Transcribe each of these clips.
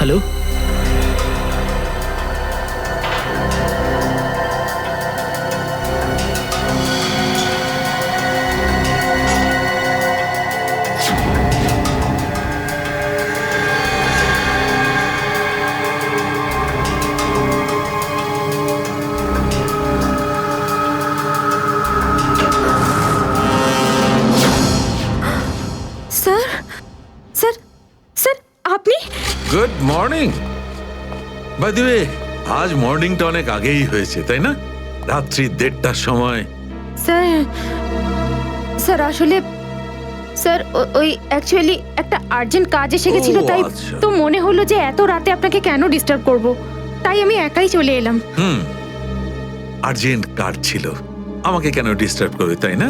Hello, sir sir sir আপনি good morning. By the way, আজ মর্নিংটা অনেক আগেই হয়েছে, তাই না? রাত্রি 1:30টার সময়। স্যার স্যার আসলে স্যার ওই অ্যাকচুয়ালি একটা আর্জেন্ট কাজ এসে গেছিল, ও, তাই আচ্ছা। তো মনে হলো যে এত রাতে আপনাকে কেন ডিস্টার্ব করব, তাই আমি একাই চলে এলাম। আর্জেন্ট কাজ ছিল, আমাকে কেন ডিস্টার্ব করবে, তাই না?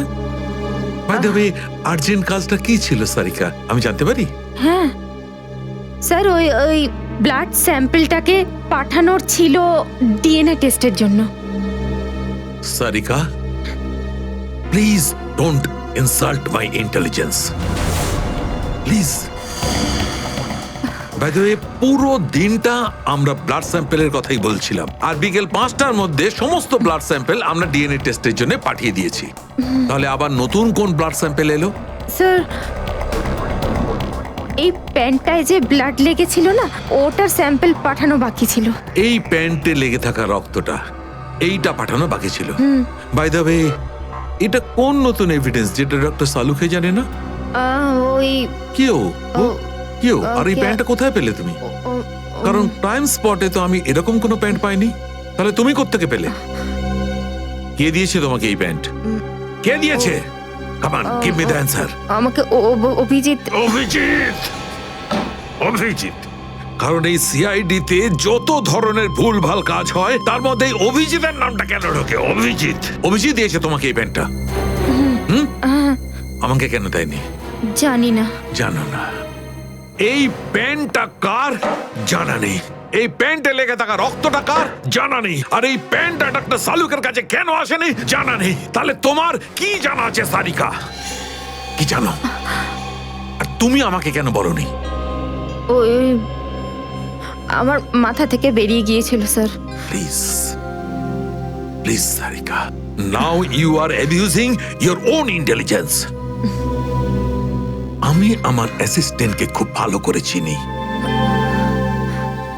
বাই দ্য ওয়ে, আর্জেন্ট কাজটা কি ছিল সারিকা, আমি জানতে পারি? হ্যাঁ স্যার, ওই ওই ব্লাড স্যাম্পলটাকে পাঠানোর ছিল ডিএনএ টেস্টের জন্য। Sarika, please don't insult my intelligence, please. By the way, পুরো দিনটা আমরা ব্লাড স্যাম্পেলের কথাই বলছিলাম, আর বিকেল 5টার মধ্যে সমস্ত ব্লাড স্যাম্পেল আমরা ডিএনএ টেস্টের জন্য পাঠিয়ে দিয়েছি। তাহলে আবার নতুন কোন ব্লাড স্যাম্পেল এলো? স্যার এই প্যান্টটায় যে ব্লাড লেগেছিল না, ওটার স্যাম্পল পাঠানো বাকি ছিল। এই প্যান্টে লেগে থাকা রক্তটা, এইটা পাঠানো বাকি ছিল। বাই দ্য ওয়ে, এটা কোন নতুন এভিডেন্স যেটা ডক্টর সালুকে জানে না? ওই কেউ ও- কেউ আর এই ওকে। প্যান্টটা কোথায় পেলে তুমি? ও- কারণ ক্রাইম স্পটে তো আমি এরকম কোনো প্যান্ট পাইনি। তাহলে তুমি কোত্থেকে পেলে? কে দিয়েছে তোমাকে এই প্যান্ট? কে দিয়েছে? Come on, give me the answer. আমাকে অভিজিৎ। অভিজিৎ, অভিজিৎ। কারণ এই সিআইডি তে যত ধরনের ভুলভাল কাজ হয় তার মধ্যে এই অভিজিতের নামটা কেন ঢোকে? অভিজিৎ, অভিজিৎ দিয়েছে তোমাকে এই প্যান্টটা? আমাকে কেন দেয়নি? জানি না। জানো না? এই প্যান্টটা কার জানা নেই, এই প্যান্টে লেগে থাকা রক্তটা কার জানা নেই, আর এই প্যান্টটা ডাক্তার সালুকের কাছে কেন আসেনি জানা নেই। তাহলে তোমার কি জানা আছে সারিকা? কি জানো? আর তুমি আমাকে কেন বলনি? ওই আমার মাথা থেকে বেরিয়ে গিয়েছিল sir. Please, please Sarika, now you are abusing your own intelligence. আমি আমার অ্যাসিস্ট্যান্টকে খুব ভালো করে চিনি।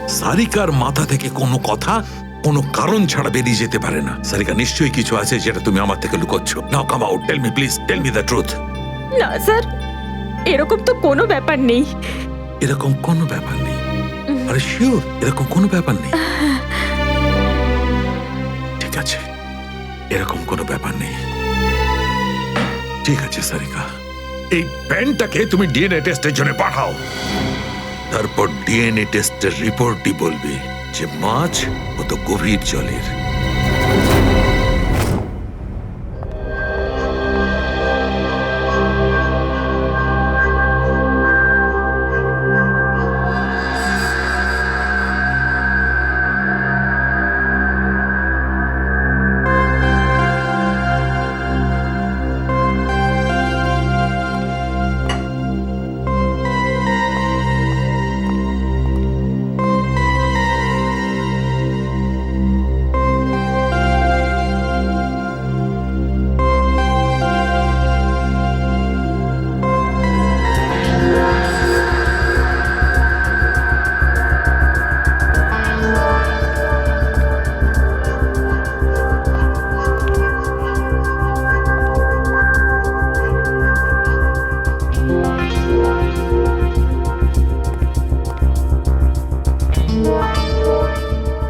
সারিকার মাথা থেকে কোনো কথা কোনো কারণ ছাড়া বেরিয়ে যেতে পারে না। সারিকা, নিশ্চয়ই কিছু আছে যেটা তুমি আমার থেকে লুকোচ্ছ। Now come out, tell me please, tell me the truth. না স্যার, এরকম তো কোনো ব্যাপার নেই। এরকম কোনো ব্যাপার নেই? আরে শিওর, এরকম কোনো ব্যাপার নেই? ঠিক আছে, এরকম কোনো ব্যাপার নেই। ঠিক আছে সারিকা, এই প্যান্টটাকে তুমি ডিএনএ টেস্টের জন্য পাঠাও। তারপর ডিএনএ টেস্টের রিপোর্টই বলবে যে মাছ কত গভীর জলের।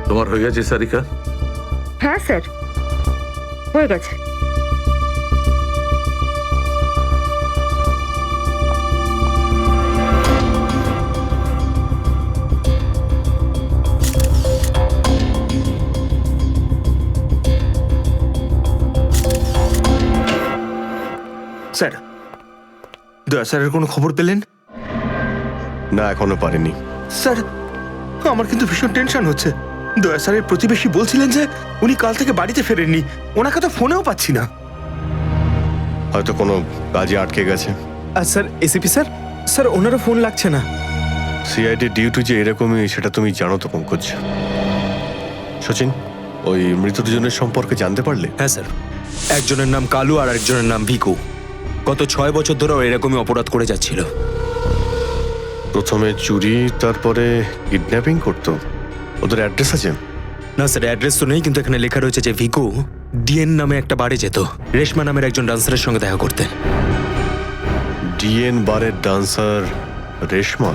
তোমার হয়ে গেছে সারিকা? হ্যাঁ স্যার, হয়ে গেছে। স্যার, দয়া স্যারের কোনো খবর পেলেন? না, এখনো পারিনি। স্যার, আমার কিন্তু ভীষণ টেনশন হচ্ছে। দয়া স্যারের প্রতিবেশী বলছিলেন যে উনি কাল থেকে বাড়িতে ফেরেননি, ওনাকে তো ফোনেও পাচ্ছি না। হয়তো কোনো কাজে আটকে গেছে। আর স্যার, এসিপি স্যার, স্যার ওনারও ফোন লাগছে না। সিআইডি ডিউটি যে এরকমই সেটা তুমি জানো তো পঙ্কজ। সচিন, ওই মৃত দুজনের সম্পর্কে জানতে পারলে? হ্যাঁ স্যার, একজনের নাম কালু আর একজনের নাম ভিকু। গত 6 বছর ধরে ও এরকমই অপরাধ করে যাচ্ছিল। প্রথমে চুরি, তারপরে কিডন্যাপিং করতো। ওদের অ্যাড্রেস আছে? না স্যার, অ্যাড্রেস তো নেই, কিন্তু এখানে লেখা রয়েছে যে ভিকু ডিএন নামে একটা বারে যেত রেশমা নামের একজন ডান্সারের সঙ্গে দেখা করতে। ডিএন বারের ডান্সার রেশমা?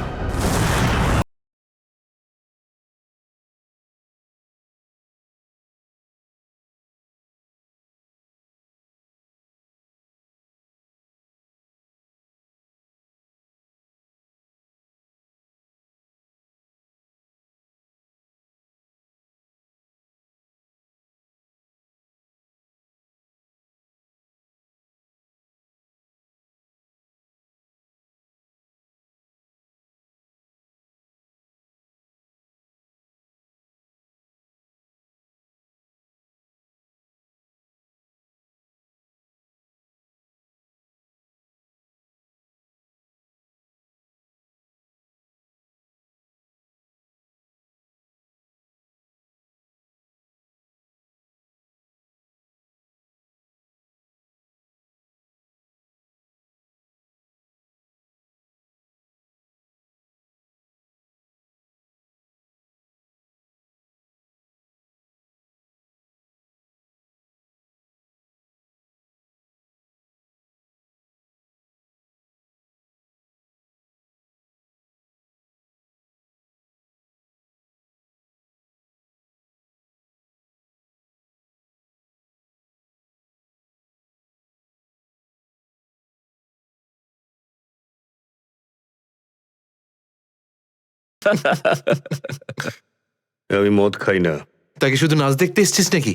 আমি মদ খাই না। তাকে শুধু নাচ দেখতে এসছিস নাকি?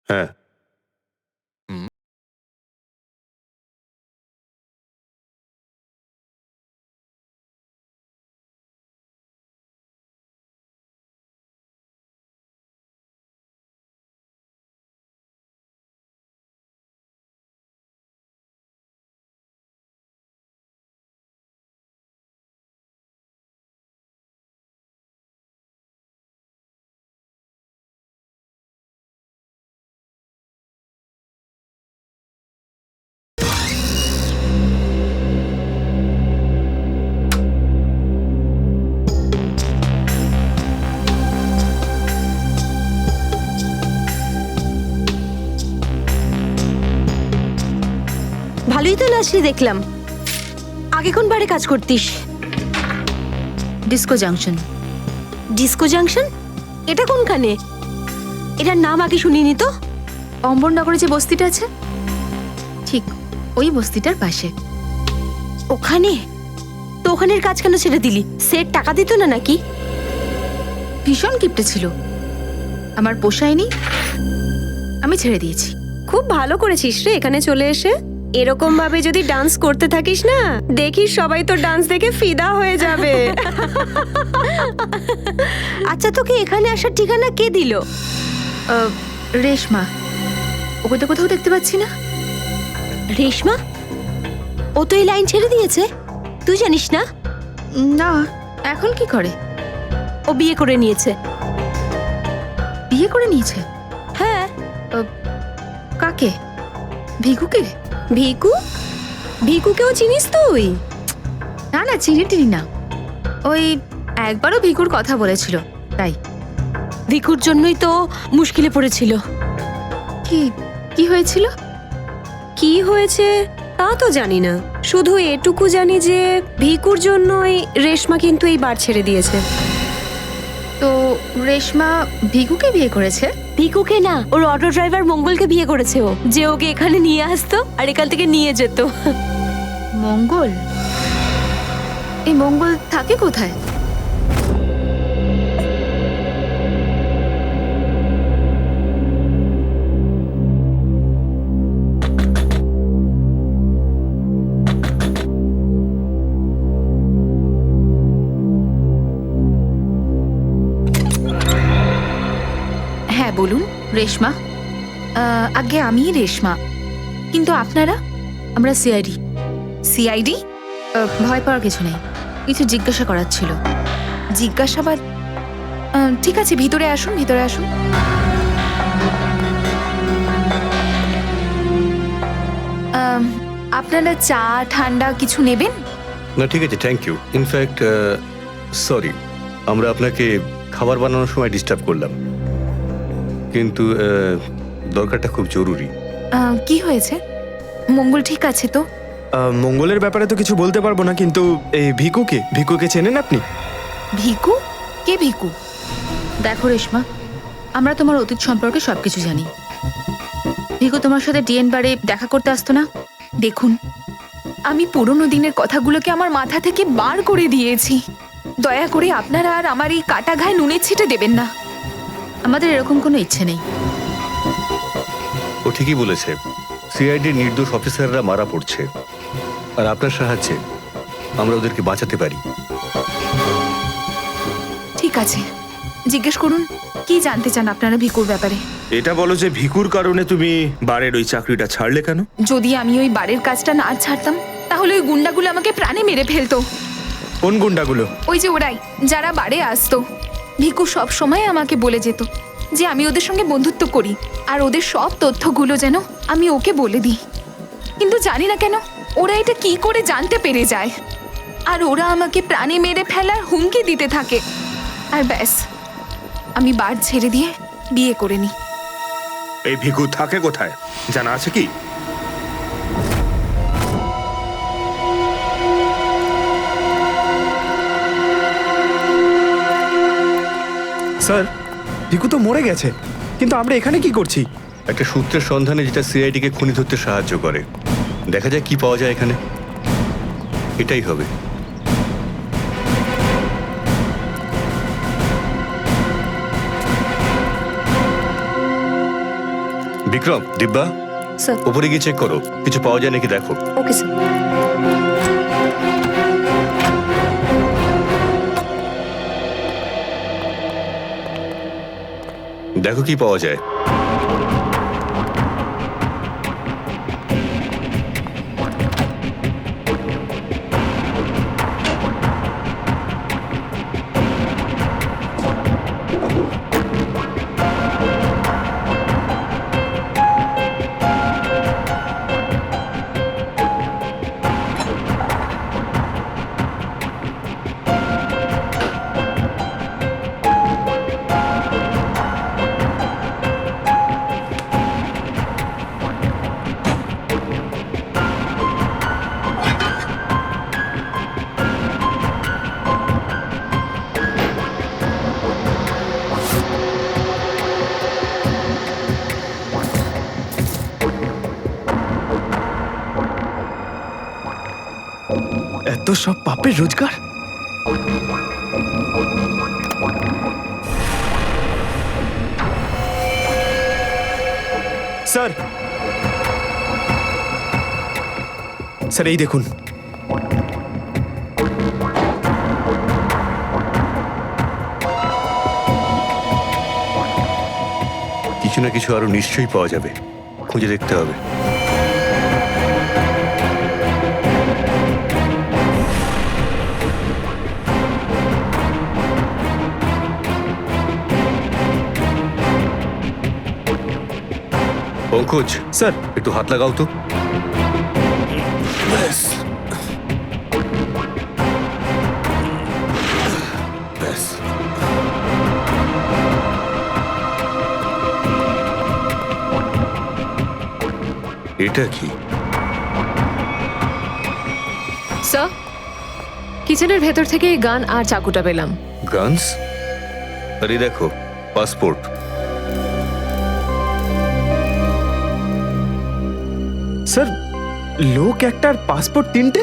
হ্যাঁ, ভালোই তো নাচলি দেখলাম। আগে কোন বারে কাজ করতিস? Disco junction. Disco junction? এটা কোনখানে? এটার নাম আগে শুনিনি তো। অম্বরনগরে যে বস্তিটা আছে, ঠিক ওই বস্তিটার পাশে। ওখানে? তো ওখানের কাজ কেন ছেড়ে দিলি? সেট টাকা দিত না নাকি? ভীষণ কিপটে ছিল, আমার পোষায়নি, আমি ছেড়ে দিয়েছি। খুব ভালো করেছিস রে এখানে চলে এসে। এরকম ভাবে যদি ডান্স করতে থাকিস না, দেখিস সবাই তো ডান্স দেখে ফিদা হয়ে যাবে। আচ্ছা, তোকে এখানে আসার ঠিকানা কে দিল? রেশমা, ওকে তো কোথাও দেখতে পাচ্ছি না। রেশমা? ও তো এই লাইন ছেড়ে দিয়েছে, তুই জানিস না? না, এখন কি করে? ও বিয়ে করে নিয়েছে। বিয়ে করে নিয়েছে? হ্যাঁ। কাকে? ভিকুকে? ভিকু? ভিকুকেও চিনিস তুই? না না, চিনি টিনি না। ওই একবারও ভিকুর কথা বলেছিল, তাই। ভিকুর জন্যই তো মুশকিলে পড়েছিল। কি কি হয়েছিল? কি হয়েছে তা তো জানি না, শুধু এটুকু জানি যে ভিকুর জন্যই রেশমা কিন্তু এই বার ছেড়ে দিয়েছে। তো রেশমা ভিকুকে বিয়ে করেছে? ভিকুকে না, ওর অটো ড্রাইভার মঙ্গলকে বিয়ে করেছে ও, যে ওকে এখানে নিয়ে আসতো আর এখান থেকে নিয়ে যেত। মঙ্গল? এই মঙ্গল থাকে কোথায়? হ্যাঁ বলুন। রেশমা? আগে আমি রেশমা, কিন্তু আপনারা? আমরা সিআইডি। সিআইডি? ভয় পাওয়ার কিছু নেই, কিছু জিজ্ঞাসা করার ছিল। জিজ্ঞাসাবাদ? ঠিক আছে, ভিতরে আসুন, ভিতরে আসুন। আপনারা চা ঠান্ডা কিছু নেবেন? না ঠিক আছে, থ্যাংক ইউ। ইনফ্যাক্ট সরি, আমরা আপনাকে খাবার বানানোর সময় ডিস্টার্ব করলাম, কিন্তু দরকারটা খুব জরুরি। কি হয়েছে? মঙ্গল ঠিক আছে তো? মঙ্গলের ব্যাপারে তো কিছু বলতে পারবো না, কিন্তু এই ভিকুকে চেনেন আপনি? ভিকু? কে ভিকু? দেখো রেশমা, আমরা তোমার অতীত সম্পর্কে সবকিছু জানি। ভিকু তোমার সাথে ডিএন বারে দেখা করতে আসতো না? দেখুন, আমি পুরনো দিনের কথাগুলোকে আমার মাথা থেকে বার করে দিয়েছি। দয়া করে আপনারা আর আমার এই কাটা ঘায়ে নুনের ছিটে দেবেন না। আমাদের এরকম কোনো ইচ্ছে নেই। ও ঠিকই বলেছে, সিআইডির নির্দোষ অফিসাররা মারা পড়ছে, আর আপনার সাহায্যে আমরা ওদেরকে বাঁচাতে পারি। ঠিক আছে, জিজ্ঞেস করুন, কি জানতে চান আপনারা ভিকুর ব্যাপারে? এটা বলো যে ভিকুর কারণে তুমি বারের ওই চাকরিটা ছাড়লে কেন? যদি আমি ওই বাড়ির কাজটা না ছাড়তাম, তাহলে ওই গুন্ডাগুলো আমাকে প্রাণে মেরে ফেলতো। কোন গুন্ডাগুলো? ওই যে ওরাই, যারা বাড়ে আসতো। ভিকু সব সময় আমাকে বলে যেত যে আমি ওদের সঙ্গে বন্ধুত্ব করি, আর ওদের সব তথ্যগুলো যেন আমি ওকে বলে দিই। কিন্তু জানি না কেন ওরা এটা কি করে জানতে পেরে যায়, আর ওরা আমাকে প্রাণে মেরে ফেলার হুমকি দিতে থাকে। আর ব্যাস, আমি বার ছেড়ে দিয়ে বিয়ে করে নিই। এই ভিকু থাকে কোথায় জানা আছে কি? স্যার, ভিকু তো মরে গেছে, কিন্তু আমরা এখানে কি করছি? একটা সূত্রের সন্ধানে যেটা সিআইডিকে খুনি ধরতে সাহায্য করে। দেখা যায় কি পাওয়া যায় এখানে, এটাই হবে। বিক্রম, দিব্যা, স্যার। উপরে গিয়ে চেক করো, কিছু পাওয়া যায় নাকি দেখো। Okay sir. দেখো কি পাওয়া যায়। এত সব পাপের রোজগার! স্যার, স্যার এই দেখুন। কিছু না কিছু আরো নিশ্চয়ই পাওয়া যাবে, খুঁজে দেখতে হবে। পঙ্কজ, স্যার, একটু হাত লাগাও তো। এটা কি? স্যার, কিচেনের ভেতর থেকে এই গান আর চাকুটা পেলাম। গানস? আরে দেখো, পাসপোর্ট। স্যার, লোক একটার পাসপোর্ট তিনটে?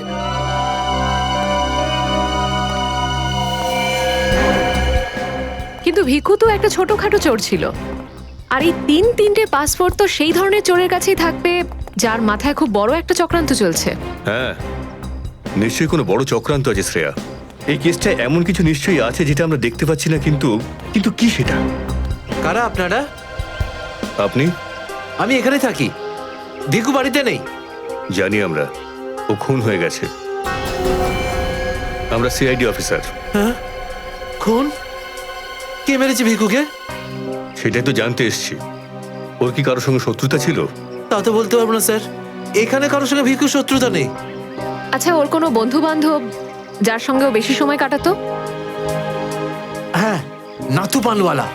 কিন্তু ভিকু তো একটা ছোটখাটো চোর ছিল, আর এই তিনটে পাসপোর্ট তো সেই ধরনের চোরের কাছেই থাকবে যার মাথায় খুব বড় একটা চক্রান্ত চলছে। হ্যাঁ, নিশ্চয়ই কোনো বড় চক্রান্ত আছে শ্রেয়া। এই কেসটায় এমন কিছু নিশ্চয়ই আছে যেটা আমরা দেখতে পাচ্ছি না, কিন্তু কিন্তু কি সেটা? কারা আপনারা? আপনি? আমি এখানে থাকি, ভিকু বাড়িতে নেই। জানি আমরা, ও খুন হয়ে গেছে। আমরা সিআইডি অফিসার। খুন? কে মেরেছে ভিকুকে? সেটাই তো জানতে এসেছি। ওর কি কারোর সঙ্গে শত্রুতা ছিল? তা তো বলতে পারবো না স্যার, এখানে কারোর সঙ্গে ভিকুর শত্রুতা নেই। আচ্ছা, ওর কোনো বন্ধু বান্ধব যার সঙ্গে ও বেশি সময় কাটাতো? হ্যাঁ, নাথু পানওয়ালা।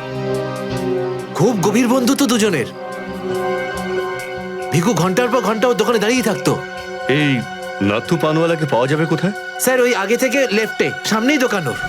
খুব গভীর বন্ধু তো দুজনের। ভিকু ঘন্টার পর ঘন্টা ওর দোকানে দাঁড়িয়ে থাকতো। এই নাথু পানওয়ালাকে পাওয়া যাবে কোথায়? স্যার ওই আগে থেকে লেফটে, সামনেই দোকান ওর।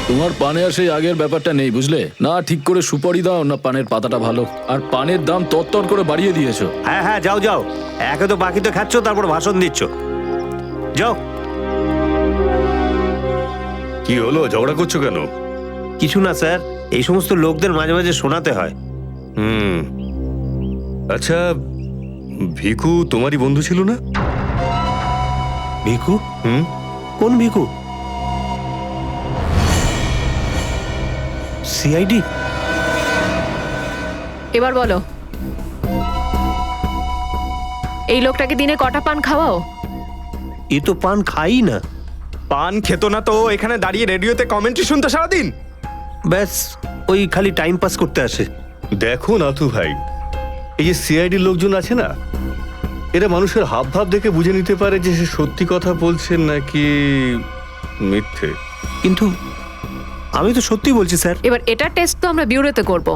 তোমার পানে আর সেই আগের ব্যাপারটা নেই, বুঝলে না? ঠিক করে সুপারি দাও না পানের পাতাটা ভালো, আর পানের দাম তত্তর করে বাড়িয়ে দিয়েছো। হ্যাঁ হ্যাঁ, যাও যাও, একে তো বাকি তো খাচ্ছ, তারপর ভাষণ দিচ্ছ, যাও। কি হলো, ঝগড়া করছো কেন? কিছু না স্যার, এই সমস্ত লোকদের মাঝে মাঝে শোনাতে হয়। আচ্ছা, ভিকু তোমারই বন্ধু ছিল না? ভিকু? হুম। কোন ভিকু? সিআইডি? এবার বলো, এই লোকটাকে দিনে কটা পান খাওয়াও? এ তো পান খাই না। পান খেত না তো এখানে দাঁড়িয়ে রেডিওতে কমেন্ট্রি শুনতো সারাদিন। ব্যাস, ওই খালি টাইম পাস করতে আসে। দেখো নাথু ভাই, এই যে সিআইডি লোকজন আছে না, এরা মানুষের হাব ভাব দেখে বুঝে নিতে পারে যে সে সত্যি কথা বলছেন নাকি মিথ্যে। কিন্তু আমি তো সত্যি বলছি স্যার। এবার এটার টেস্ট তো আমরা বিউরোতে করব।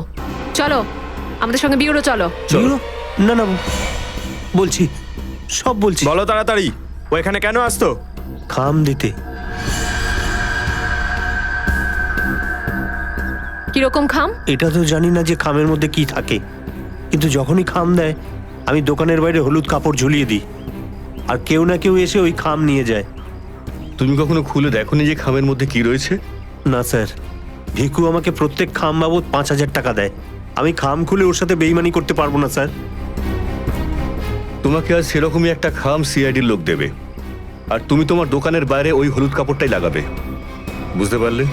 চলো আমাদের সঙ্গে বিউরো চলো। চলো। না না, বলছি, সব বলছি। বলো তাড়াতাড়ি, ও এখানে কেন আসতো? খাম দিতে। কিরকম খাম? এটা তো জানি না যে খামের মধ্যে কি থাকে, কিন্তু যখনই খাম দেয় আমি দোকানের বাইরে হলুদ কাপড় ঝুলিয়ে দিই, আর কেউ না কেউ এসে ওই খাম নিয়ে যায়। তুমি কখনো খুলে দেখোনি যে খামের মধ্যে কি রয়েছে? না স্যার, ভিকু আমাকে প্রত্যেক খাম বাবদ 5,000 টাকা দেয়। আমি খাম খুলে ওর সাথে বেইমানি করতে পারবো না স্যার। তোমাকে আজ সেরকমই একটা খাম সিআইডির লোক দেবে, আর তুমি তোমার দোকানের বাইরে ওই হলুদ কাপড়টাই লাগাবে, বুঝতে পারলে?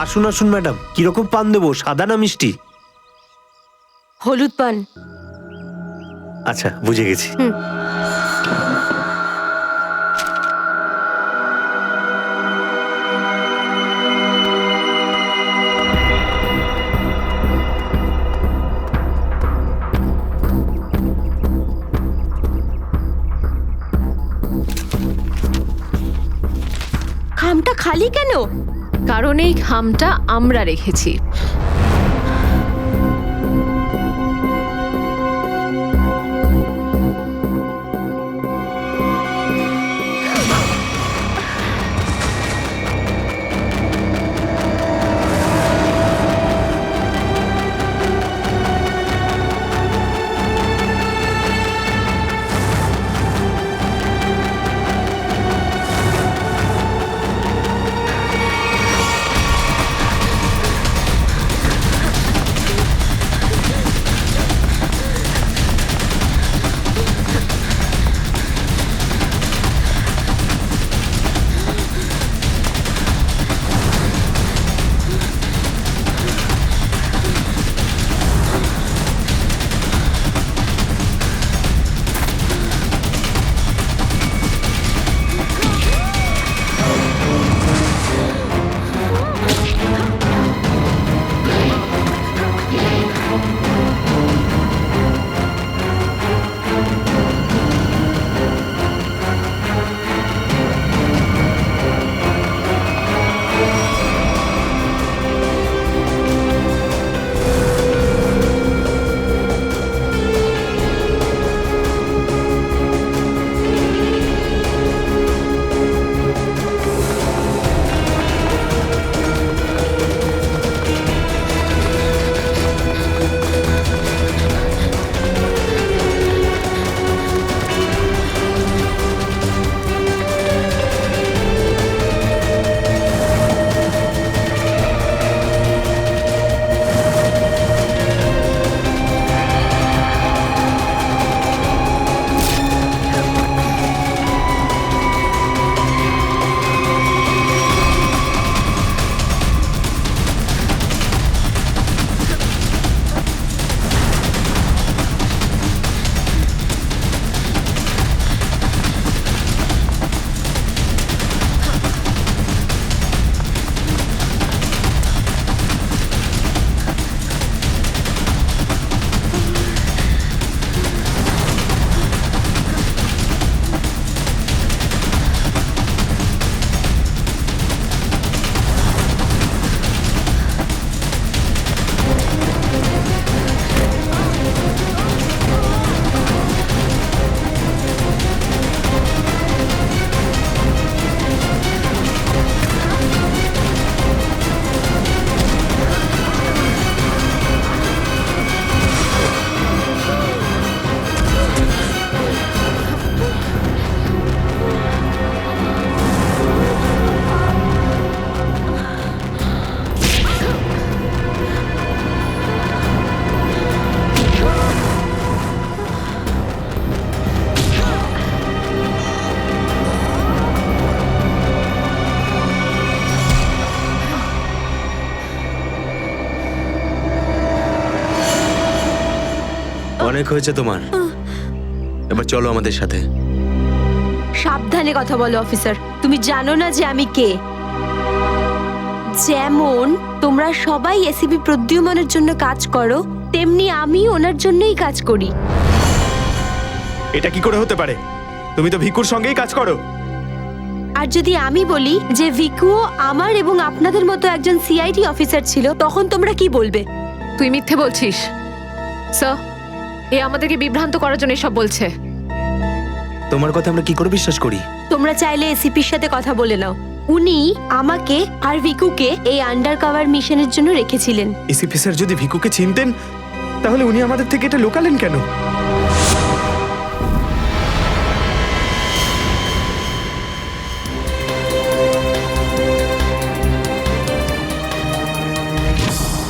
আসুন আসুন ম্যাডাম, কিরকম পান দেবো, সাদা না মিষ্টি? হলুদ পান। আচ্ছা, বুঝে গেছি। খামটা খালি কেন? কারণ এই খামটা আমরা রেখেছি। অনেক হয়েছে তোমার, এবার চলো আমাদের সাথে। সাবধানে কথা বলো অফিসার, তুমি জানো না যে আমি কে। যেমন তোমরা সবাই এসিপি প্রদ্যুম্নের জন্য কাজ করো, তেমনি আমি ওনার জন্যই কাজ করি। এটা কি করে হতে পারে? তুমি তো ভিকুর সঙ্গেই কাজ করো। আর যদি আমি বলি যে ভিকুও আমার এবং আপনাদের মতো একজন সিআইডি অফিসার ছিল, তখন তোমরা কি বলবে? তুই মিথ্যে বলছিস স্যার। এ আমাদেরকে বিভ্রান্ত করার জন্য এসব বলছে। তোমার কথা আমরা কি করে বিশ্বাস করি? তোমরা চাইলে এসিপির সাথে কথা বলে নাও। উনি আমাকে আর ভিকুকে এই আন্ডার কভার মিশনের জন্য রেখেছিলেন। এসিপি স্যার যদি ভিকুকে চিনতেন তাহলে উনি আমাদের থেকে এটা লুকালেন কেন?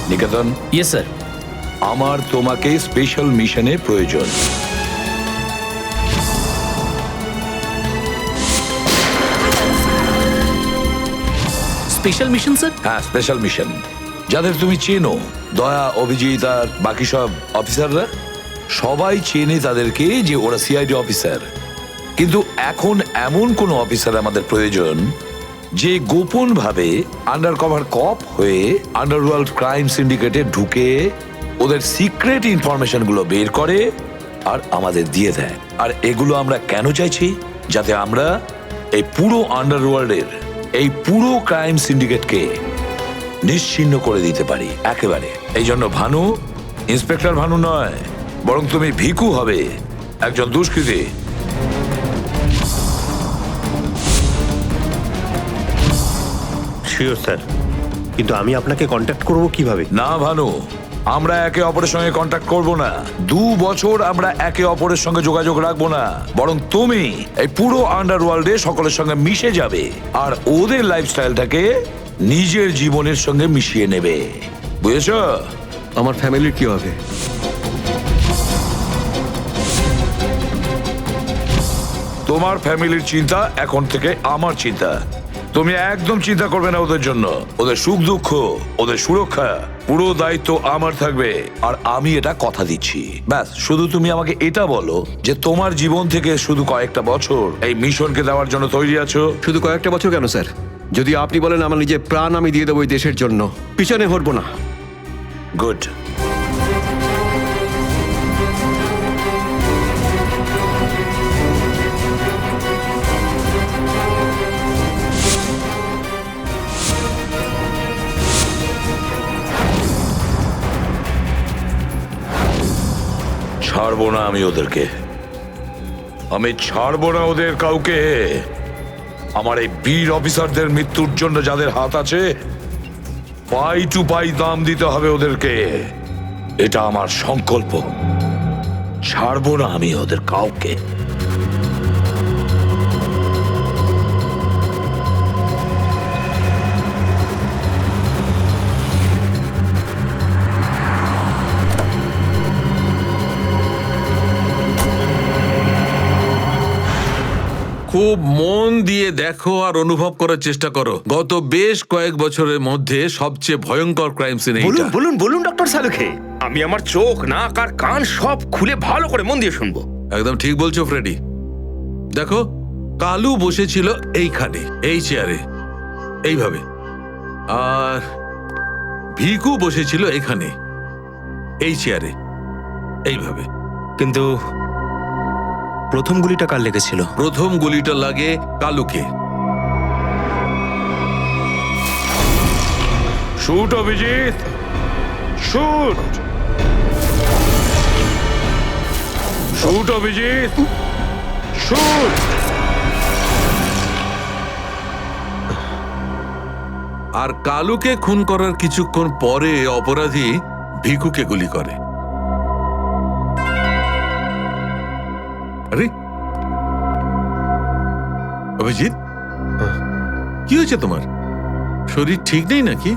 নিকেতন, ইয়েস স্যার। আমার তোমাকে স্পেশাল মিশনে প্রয়োজন। Special mission sir? হ্যাঁ, স্পেশাল মিশন। যাদের তুমি চেনো, দয়া, অভিজিৎ আর বাকি সব অফিসাররা সবাই চেনে তাদেরকে যে ওরা সিআইডি অফিসার। কিন্তু এখন এমন কোন অফিসার আমাদের প্রয়োজন যে গোপন ভাবে আন্ডার কভার কপ হয়ে আন্ডারওয়ার্ল্ড ক্রাইম সিন্ডিকেটে ঢুকে ওদের সিক্রেট ইনফরমেশন গুলো বের করে আর আমাদের দিয়ে দেয়। আর এগুলো আমরা কেন চাইছি? যাতে আমরা এই পুরো আন্ডারওয়ার্ল্ডের এই পুরো ক্রাইম সিন্ডিকেটকে নিশ্চিহ্ন করে দিতে পারি একেবারে। এই জন্য ভানু ইন্সপেক্টর ভানু নয়, বরং তুমি ভিকু হবে, একজন দুষ্কৃতী। শিওর স্যার, কিন্তু আমি আপনাকে কন্ট্যাক্ট করব কিভাবে? না ভানু, আমরা একে অপরের সঙ্গে কন্ট্যাক্ট করব না। 2 বছর আমরা একে অপরের সঙ্গে যোগাযোগ রাখবো না, বরং তুমি এই পুরো আন্ডারওয়ার্ল্ডে সকলের সঙ্গে মিশে যাবে আর ওদের লাইফস্টাইলটাকে নিজের জীবনের সঙ্গে মিশিয়ে নেবে। বুঝেছো? আমার ফ্যামিলির কি হবে? তোমার ফ্যামিলির চিন্তা এখন থেকে আমার চিন্তা। তুমি একদম চিন্তা করবে না ওদের জন্য। ওদের সুখ দুঃখ, ওদের সুরক্ষা, পুরো দায়িত্ব আমার থাকবে। আর আমি এটা কথা দিচ্ছি। ব্যাস, শুধু তুমি আমাকে এটা বলো যে তোমার জীবন থেকে শুধু কয়েকটা বছর এই মিশনকে দেওয়ার জন্য তৈরি আছো। শুধু কয়েকটা বছর কেন স্যার? যদি আপনি বলেন আমার নিজের প্রাণ আমি দিয়ে দেবো এই দেশের জন্য, পিছনে হটবো না। গুড। ছাড়বো না আমি ওদেরকে, আমি ছাড়বো না ওদের কাউকে। আমার এই বীর অফিসারদের মৃত্যুর জন্য যাদের হাত আছে, পাই টু পাই দাম দিতে হবে ওদেরকে। এটা আমার সংকল্প। ছাড়বো না আমি ওদের কাউকে। খুব মন দিয়ে দেখো আর অনুভব করার চেষ্টা করো। গত বেশ কয়েক বছরের মধ্যে সবচেয়ে ভয়ঙ্কর ক্রাইম সিন বলুন এইটা। বলুন বলুন ডক্টর সালুখে, আমি আমার চোখ, নাক আর কান সব খুলে ভালো করে মন দিয়ে শুনবো। একদম ঠিক বলছো ফ্রেডি। দেখো, কালু বসেছিল এইখানে, এই চেয়ারে, এইভাবে। আর ভিকু বসেছিল এখানে, এই চেয়ারে, এইভাবে। কিন্তু প্রথম গুলিটা কার লেগেছিল? প্রথম গুলিটা লাগে কালুকে। Shoot Abhijit, shoot. Shoot Abhijit, shoot. আর কালুকে খুন করার কিছুক্ষণ পরে অপরাধী ভিকুকে গুলি করে। আরে অভিজিৎ, কি হয়েছে তোমার? শরীর ঠিক নেই নাকি?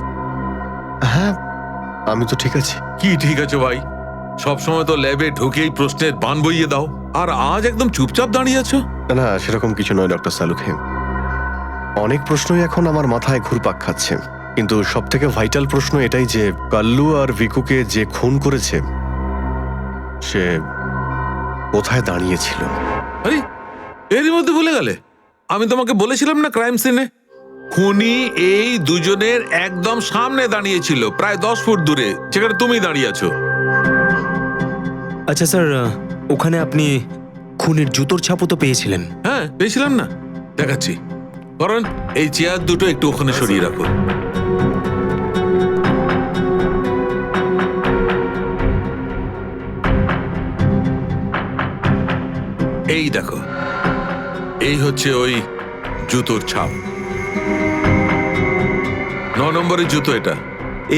হ্যাঁ, আমি তো ঠিক আছি। কি ঠিক আছে ভাই? সবসময় তো ল্যাবে ঢুকেই প্রশ্নের বান বইয়ে দাও, আর আজ একদম চুপচাপ দাঁড়িয়ে আছো। না, সেরকম কিছু নয় ডক্টর সালুখে। অনেক প্রশ্নই এখন আমার মাথায় ঘুরপাক খাচ্ছে, কিন্তু সব থেকে ভাইটাল প্রশ্ন এটাই যে কাল্লু আর ভিকুকে যে খুন করেছে সে কোথায় দাঁড়িয়েছিল? আরে এরই মধ্যে ভুলে গেলে? আমি তোমাকে বলেছিলাম না ক্রাইম সিনে খুনি এই দুজনের একদম সামনে দাঁড়িয়েছিল, প্রায় 10 ফুট দূরে, যেখানে তুমি দাঁড়িয়ে আছো। আচ্ছা স্যার, ওখানে আপনি খুনের জুতোর ছাপও তো পেয়েছিলেন। হ্যাঁ পেয়েছিলাম না, দেখাচ্ছি। কারণ এই চেয়ার দুটো একটু ওখানে সরিয়ে রাখো। এই দেখো, এই হচ্ছে ওই জুতোর ছাপ। 9 নম্বরের জুতো এটা।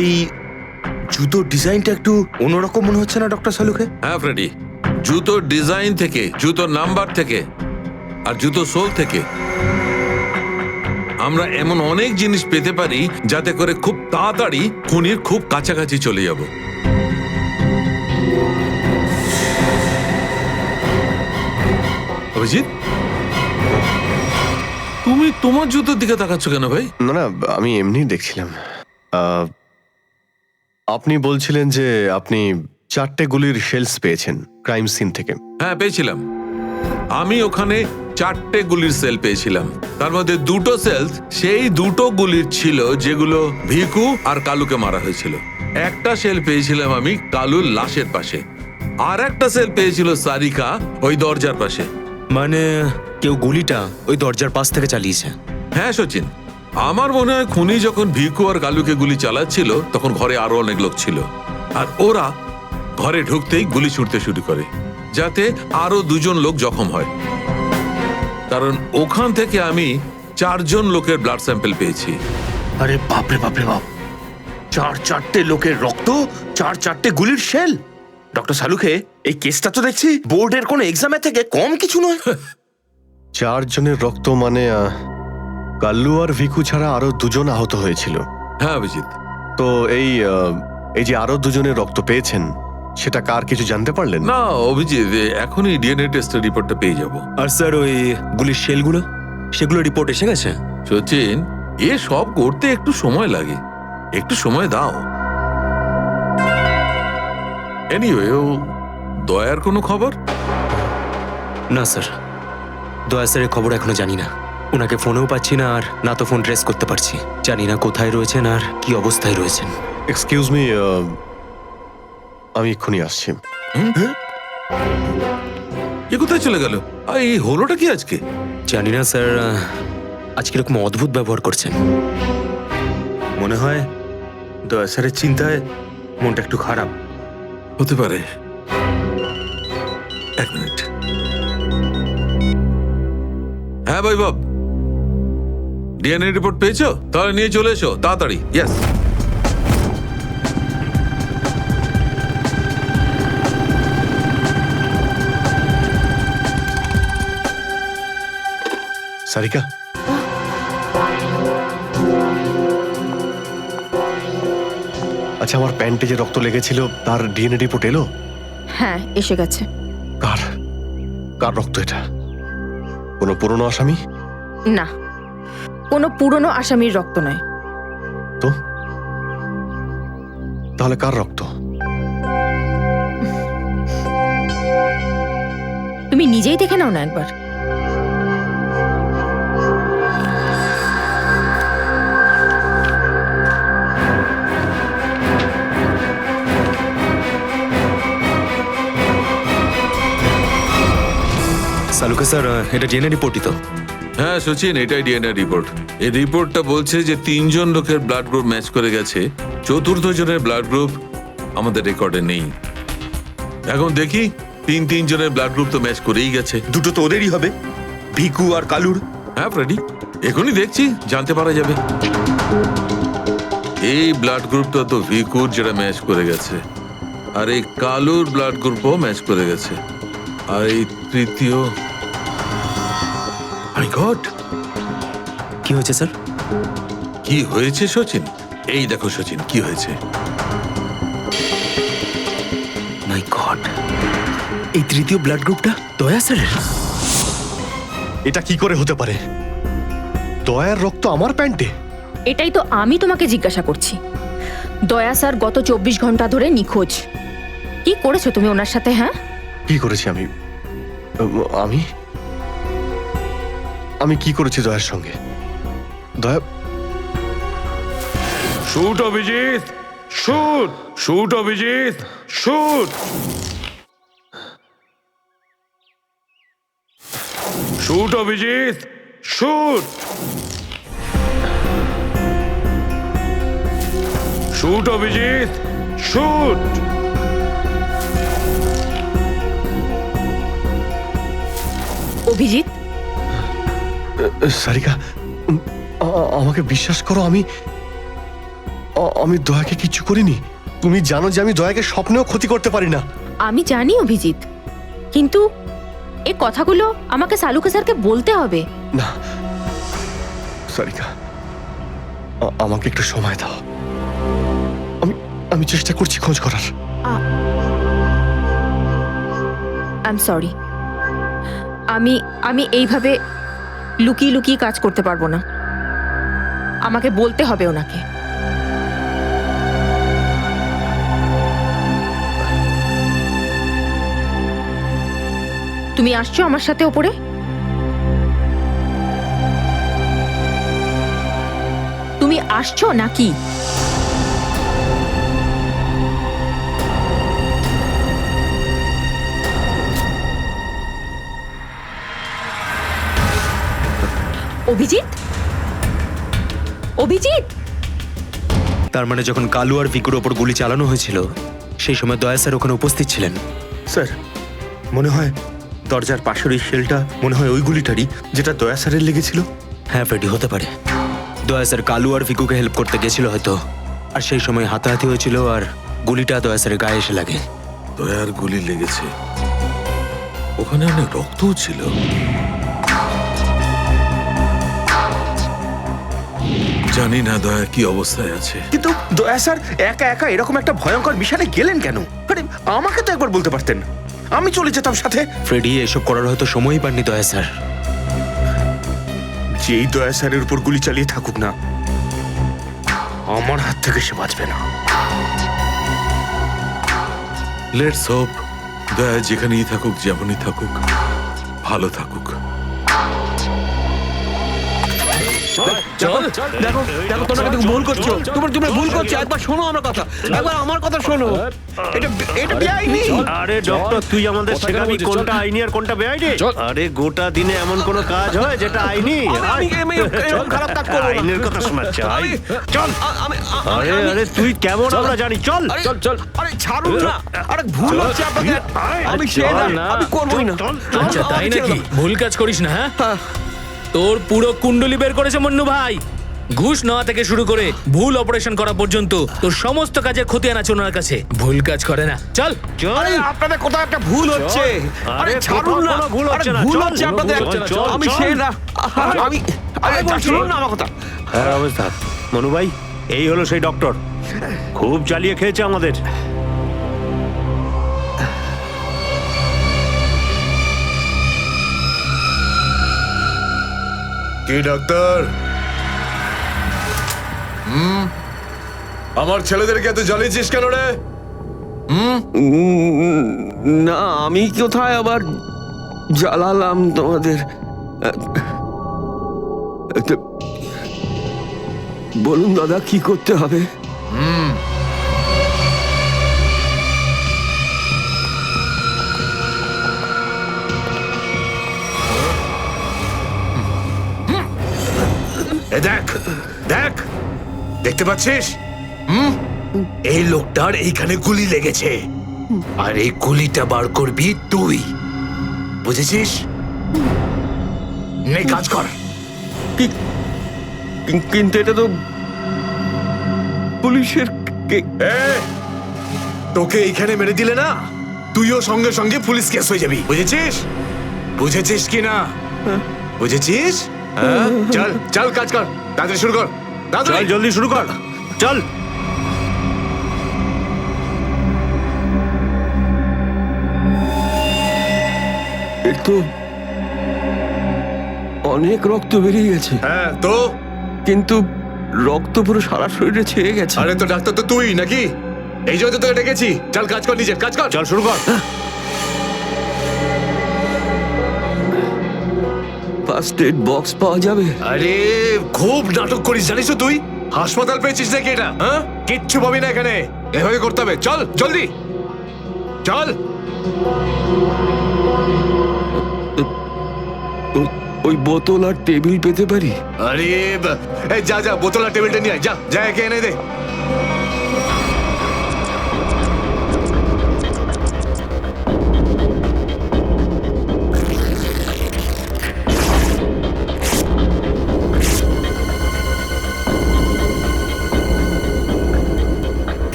এই জুতোর ডিজাইনটা একটু অন্যরকম মনে হচ্ছে না ডক্টর সালুকে? হ্যাঁ ফ্রেডি, জুতোর ডিজাইন থেকে, জুতোর নাম্বার থেকে আর জুতো সোল থেকে আমরা এমন অনেক জিনিস পেতে পারি যাতে করে খুব তাড়াতাড়ি খুনির খুব কাছাকাছি চলে যাব। অভিজিৎ, তুমি তোমার জুতোর দিকে তাকাচ্ছ কেন ভাই? না না, আমি এমনি দেখছিলাম। আপনি বলছিলেন যে আপনি 4টে গুলির শেলস পেয়েছেন ক্রাইম সিন থেকে। হ্যাঁ পেয়েছিলাম। আমি ওখানে 4টে গুলির সেল পেয়েছিলাম। তার মধ্যে 2টো সেলস সেই 2টো গুলির ছিল যেগুলো ভিকু আর কালুকে মারা হয়েছিল। একটা সেল পেয়েছিলাম আমি কালুর লাশের পাশে, আর একটা সেল পেয়েছিল সারিকা ওই দরজার পাশে। মানে কেউ গুলিটা ওই দরজার পাশ থেকে চালিয়েছে? হ্যাঁ সচিন, আমার মনে হয় খুনি যখন ভিকু আর কালুকে গুলি চালাচ্ছিল তখন ঘরে আরো অনেক লোক ছিল, আর ওরা ঘরে ঢুকতেই গুলি ছুটতে শুরু করে যাতে আরো 2জন লোক জখম হয়। কারণ ওখান থেকে আমি 4জন লোকের ব্লাড স্যাম্পল পেয়েছি। আরে বাপরে বাপরে বাপ, 4টে লোকের রক্ত, 4টে গুলির শেল। ডক্টর সালুকে, এই কেসটা তো দেখছি বোর্ডের কোনো এক্সামের থেকে কম কিছু নয়। 4 জনের রক্ত মানে কাল্লু আর ভিকু ছাড়া আরো 2জন আহত হয়েছিল। হ্যাঁ অভিজিৎ। তো এই যে আরো 2জনের রক্ত পেয়েছেন সেটা কার কিছু জানতে পারলেন? না অভিজিৎ, এখনই ডিএনএ টেস্টের রিপোর্টটা পেয়ে যাব। আর স্যার ওই গুলির শেলগুলো, সেগুলো রিপোর্ট এসে গেছে? সচিন, এ সব করতে একটু সময় লাগে, একটু সময় দাও। এনিওয়ে, ও দয়ার কোনো খবর? না স্যার, দয়া স্যারের খবর এখনো জানি না। ওনাকে ফোনেও পাচ্ছি না, আর না তো ফোন ট্রেস করতে পারছি। জানি না কোথায় রয়েছেন আর কি অবস্থায় রয়েছেন। এক্সকিউজ মি, আমি এক্ষুনি আসছি। এ কোথায় চলে গেল? আর এই হলোটা কি আজকে? জানি না স্যার, আজকে এরকম অদ্ভুত ব্যবহার করছেন। মনে হয় দয়া স্যারের চিন্তায় মনটা একটু খারাপ। হতে পারে। 1 মিনিট। হ্যাঁ বৈভব, ডিএনএ রিপোর্ট পেয়েছো? তাহলে নিয়ে চলে এসো তাড়াতাড়ি। ইয়েস। সারিকা, আচ্ছা আমার প্যান্টে যে রক্ত লেগেছিল তার ডিএনএ রিপোর্ট এলো? হ্যাঁ এসে গেছে। কার কার রক্ত এটা? কোনো পুরনো আসামি? না, কোনো পুরনো আসামির রক্ত নয়। তো তাহলে কার রক্ত? তুমি নিজেই দেখে নাও না একবার। সালুকে স্যার, এটা ডিএনএ রিপোর্টই তো? হ্যাঁ সচিন, এটাই ডিএনএ রিপোর্ট। এই রিপোর্টটা বলছে যে 3জন লোকের ব্লাড গ্রুপ ম্যাচ করে গেছে, 4র্থ জনের ব্লাড গ্রুপ আমাদের রেকর্ডে নেই। এখন দেখি 3 জনের ব্লাড গ্রুপ তো ম্যাচ করেই গেছে। 2টো তো ওদেরই হবে, ভিকু আর কালুর। হ্যাঁ ফ্রেডি, এখনই দেখছি, জানতে পারা যাবে। এই ব্লাড গ্রুপটা তো ভিকুর, যেটা ম্যাচ করে গেছে, আর এই কালুর ব্লাড গ্রুপও ম্যাচ করে গেছে, আর এই তৃতীয়। মাই গড, কি হয়েছে স্যার? কি হয়েছে সচিন? এই দেখো সচিন, কি হয়েছে। মাই গড, এই তৃতীয় ব্লাড গ্রুপটা দয়া স্যারের? এটা কি করে হতে পারে? দয়ার রক্ত আমার প্যান্টে? এটাই তো আমি তোমাকে জিজ্ঞাসা করছি। দয়া স্যার গত 24 ঘন্টা ধরে নিখোঁজ। কি করেছো তুমি ওনার সাথে? হ্যাঁ কি করেছি আমি? আমি আমি কি করেছি দয়ার সঙ্গে? দয়া, shoot Abhijit, shoot, shoot Abhijit, shoot, shoot Abhijit, shoot, shoot Abhijit, shoot. Abhijit, Sarika, আমাকে বিশ্বাস করো, আমি দয়াকে কিচ্ছু করিনি। তুমি জানো যে আমি দয়াকে স্বপ্নেও ক্ষতি করতে পারি না। আমি জানি অভিজিৎ, কিন্তু এই কথাগুলো আমাকে সালুকে স্যারকে বলতে হবে। না সারিকা, আমাকে একটু সময় দাও। আমি চেষ্টা করছি খোঁজ করার। আই এম সরি, আমি এইভাবে লুকিয়ে লুকিয়ে কাজ করতে পারবো না। আমাকে বলতে হবে ওনাকে। তুমি আসছো আমার সাথে ওপরে? তুমি আসছো নাকি? অভিজিৎ, অভিজিৎ, তার মানে যখন কালু আর ভিকুর ওপর গুলি চালানো হয়েছিল সেই সময় দয়া স্যার ওখানে উপস্থিত ছিলেন। স্যার, মনে হয় দরজার পাশের ওই শেলটা মনে হয় ওই গুলিটারই, যেটা দয়া স্যারের লেগেছিল। হ্যাঁ ফ্রেডি, হতে পারে। দয়া স্যার কালু আর ভিকুকে হেল্প করতে গেছিল হয়তো, আর সেই সময় হাতাহাতি হয়েছিল আর গুলিটা দয়া স্যারের গায়ে এসে লাগে। দয়ার গুলি লেগেছে, ওখানে অনেক রক্তও ছিল। জানি না দয়া কি অবস্থায় আছে। কিন্তু দয়া স্যার একা একা এরকম একটা ভয়ঙ্কর মিশনে গেলেন কেন? আরে আমাকে তো একবার বলতে পারতেন, আমি চলে যেতাম সাথে। ফ্রেডি, এসব করার হয়তো সময়ই পাননি দয়া স্যার। যেই দয়া স্যারের উপর গুলি চালিয়ে থাকুক না, আমার হাত থেকে সে বাঁচবে না। লেটস হোপ দয়া যেখানেই থাকুক, যেমনই থাকুক, ভালো থাকুক। দেখো দেখো, তোমরা কিন্তু ভুল করছো। তোমরা ভুল করছো। একবার শোনো আমার কথা, একবার আমার কথা শোনো। এটা বেআইনি। আরে ডক্টর, তুই আমাদের শেখাবি কোনটা আইনি আর কোনটা বেআইনি? আরে গোটা দিনে এমন কোনো কাজ হয় যেটা আইনি? এরকম খারাপ কাজ করবো না। আইনের কথা শোনাচ্ছে। চল। আরে আরে তুই কেমন আমরা জানি। চল চল চল। আরে ছাড়ুন না। আরে ভুল হচ্ছে আপনাদের। আমি সে না, আমি করবই না। আচ্ছা তাই নাকি? ভুল কাজ করিস না। হ্যাঁ, তোর পুরো কুণ্ডলি বের করেছে মন্নু ভাই। ঘুষ নেওয়া থেকে শুরু করে ভুল অপারেশন করা পর্যন্ত তোর সমস্ত কাজের ক্ষতি আনাচ্ছে ওনার কাছে। ভুল কাজ করে না। চল। আরে আপনাদের কোথাও একটা ভুল হচ্ছে। আরে ছাড়ুন না। ভুল হচ্ছে না। ভুল হচ্ছে আপনাদের। আমি সে না। আমি আরে শুনুন না আমার কথা। হ্যাঁ অবস্থা মনু ভাই, এই হলো সেই ডক্টর, খুব জ্বালিয়ে খেয়েছে আমাদের। কি ডাক্তার? আমার ছেলেদেরকে এত জ্বালিয়েছিস কেন রে? না, আমি কোথায় আবার জ্বালালাম তোমাদের? বলুন দাদা, কি করতে হবে? দেখ দেখ, দেখতে পাচ্ছিস? এই লোকটার এইখানে গুলি লেগেছে, আর এই গুলিটা বার করবি তুই, বুঝেছিস? নে কাজ কর। কিন্তু এটা তো পুলিশের। তোকে এইখানে মেরে দিলে না, তুইও সঙ্গে সঙ্গে পুলিশ কেস হয়ে যাবি, বুঝেছিস? বুঝেছিস কি না? বুঝেছিস? চল চল, কাজ কর, তাড়াতাড়ি শুরু কর। চল জলদি শুরু কর, চল। তো অনেক রক্ত বেরিয়ে গেছে। হ্যাঁ তো? কিন্তু রক্ত পুরো সারা শরীরে ছেয়ে গেছে। আরে তো ডাক্তার তো তুই নাকি? এই জন্য তো তোকে ডেকেছি। চল কাজ কর, নিজের কাজ কর। চল শুরু কর। ফার্স্ট এড বক্স পাওয়া যাবে? আরে খুব নাটক করিস জানিস তো তুই? হাসপাতাল পেয়েছিস নাকি এটা? হ্যাঁ, কিচ্ছু পাবি না এখানে। এভাবে করতে হবে। চল জলদি চল। ওই বোতল আর টেবিল পেতে পারি? আরে এই যা যা, বোতল আর টেবিলটা নিয়ে আয়। যা যা, একে এনে দে।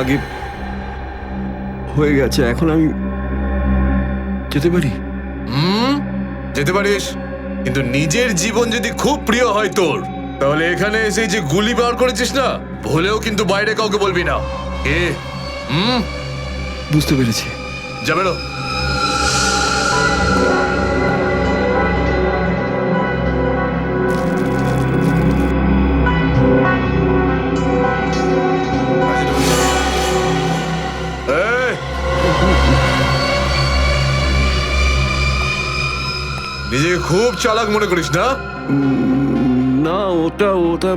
আগে হয়ে গেছে, এখন আমি যেতে পারি? যেতে পারিস, কিন্তু নিজের জীবন যদি খুব প্রিয় হয় তোর, তাহলে এখানে এসে যে গুলি বার করেছিস না, ভুলেও কিন্তু বাইরে কাউকে বলবি না। বুঝতে পেরেছি। যা বেরো। নিজেকে খুব চালাক মনে করিস না? না, ওটা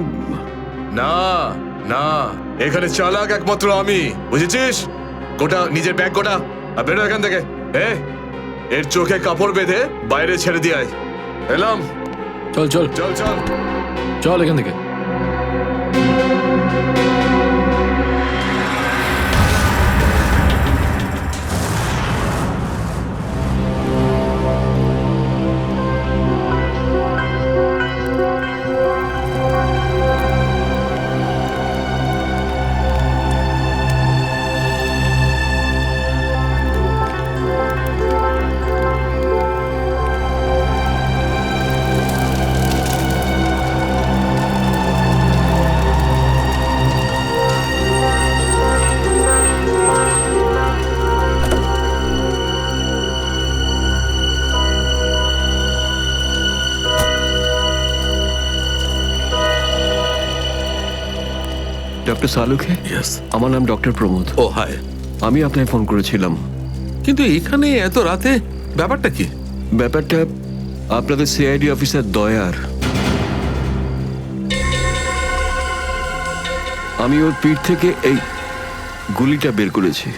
না না, এখানে চালাক একমাত্র আমি, বুঝেছিস? গোটা নিজের ব্যাগ গোটা, আর বেরো এখান থেকে। এর চোখে কাপড় বেঁধে বাইরে ছেড়ে দিয়ে আয়। এলাম। চল চল চল চল চল এখান থেকে। ডক্টর সালুখে? ইয়েস। আমার নাম ডক্টর প্রমোদ। ও হাই। আমি আপনাকে ফোন করেছিলাম। কিন্তু এখানে এত রাতে ব্যাপারটা কি? ব্যাপারটা আপনাদের সিআইডি অফিসার দয়ার। আমি ওর পিঠ থেকে এই গুলিটা বের করেছি।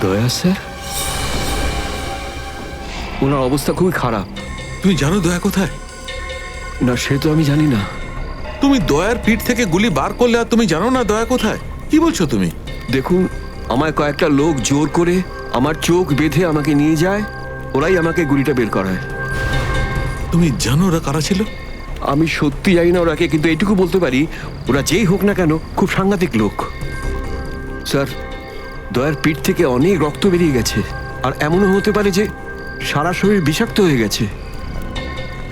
দয়া স্যার, ওনার অবস্থা খুবই খারাপ। তুমি জানো দয়া কোথায়? না, সে তো আমি জানি না। তুমি দয়ার পিঠ থেকে গুলি বার করলে আর তুমি জানো না দয়া কোথায়? কি বলছো তুমি? দেখুন, আমায় কয়েকটা লোক জোর করে আমার চোখ বেঁধে আমাকে নিয়ে যায়, ওরাই আমাকে গুলিটা বের করায়। তুমি জানো ওরা কারা ছিল? আমি সত্যি জানি না ওরাকে, কিন্তু এইটুকু বলতে পারি ওরা যেই হোক না কেন খুব সাংঘাতিক লোক। স্যার, দয়ার পিঠ থেকে অনেক রক্ত বেরিয়ে গেছে, আর এমনও হতে পারে যে সারা শরীর বিষাক্ত হয়ে গেছে।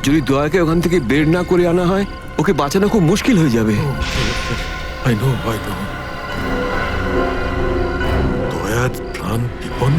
যদি দয়াকে ওখান থেকে বের না করে আনা হয়, ওকে বাঁচানো খুব মুশকিল হয়ে যাবে। দয়ার প্রাণ বিপন্ন